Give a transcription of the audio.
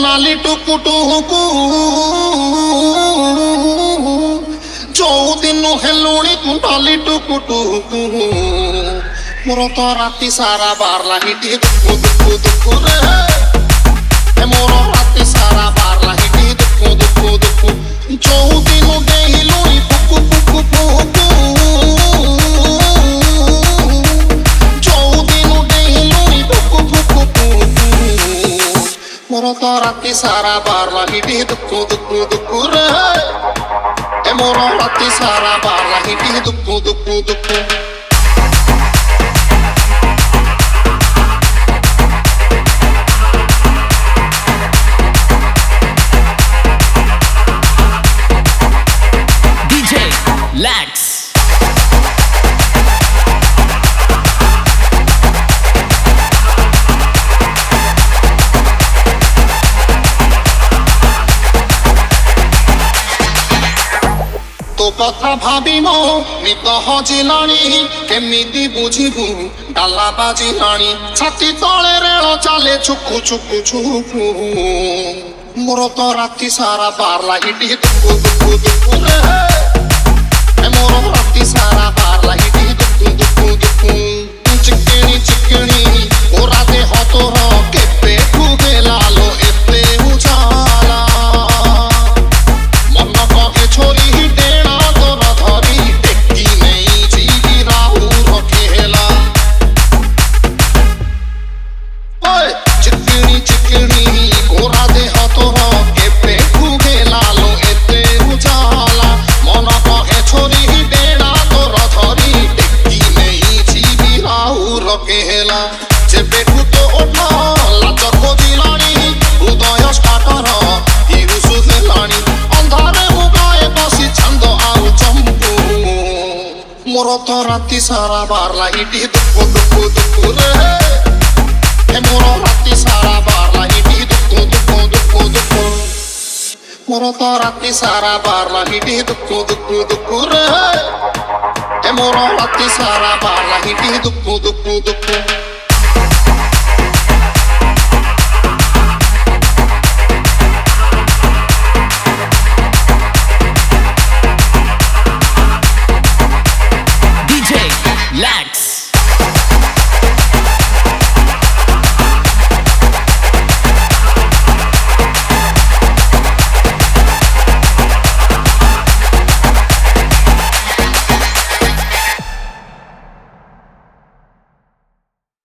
ନାଲି ଟୁକୁଟୁକୁ ଯୋଉଦିନୁ ହେଲୁଣି କୁଣ୍ଡାଲି ଟୁକୁଟୁକୁ ମୋର ତ ରାତି ସାରା ବାରଲା ହିଟି ଦୁଃଖୁ ଦୁଃଖୁ ଦୁଃଖୁରେ ମୋର ରାତି ସାରା ବାରଲା ହିଟି ଦୁଃଖୁ ଦୁଃଖୁ ଦୁଃଖୁ ଯୋଉଦିନୁ ଡେଇଲୁଣି ପୁକୁ ପୁକୁ ପୁକୁ ଯୋଉଦିନୁ ଡେଇଲୁଣି ପୁକୁ ପୁକୁ ପୁକୁ ମୋର ତ ରାତି ସାରା ବାରଲା ହିଟି ଦୁଃଖୁ ଦୁଃଖୁ ଦୁଃଖୁରେ ମୋର ରାତି ସାରା ବାରଲା ହିଟି ଦୁଃଖୁ ଦୁଃଖୁ ଦୁଃଖୁ Lax. तो कथा भाभी मो नित हजिलाणी केमिति बुझिबु डाला बाजिलाणी छाती तले रेल चाले छुकु छुकु छुकु मोर तो राति सारा बारला हिटी दुखु दुखु दुखु रे मोर राति सारा बारला हिटी दुखु दुखु दुखु चिकनी चिकनी ओरा दे हतोर केते खुबे लालो एते उजाला मन कहे छोरी डेणा तोर धरी टेकी नहीं जीवी राहु रखेला ओए चिकनी चिकनी ओरा दे हतोर केते खुबे लालो एते उजाला मन कहे छोरी डेणा तोर धरी टेकी नहीं जीवी राहु रखेला जेबे तो ओठा लाच खोजिलाणी हृदय स्टार्टर हिरुसु हेलाणी अंधारे मुगाए बसी छंद आउ चंपू मोर तो राति सारा बारला हिटी दुखु दुखु दुखु रे मोर राति सारा बारला हिटी दुखु दुखु दुखु दुखु मोर तो राति सारा बारला हिटी दुखु दुखु दुखु रे मोर राति सारा बारला हिटी दुखु दुखु दुखु Lax.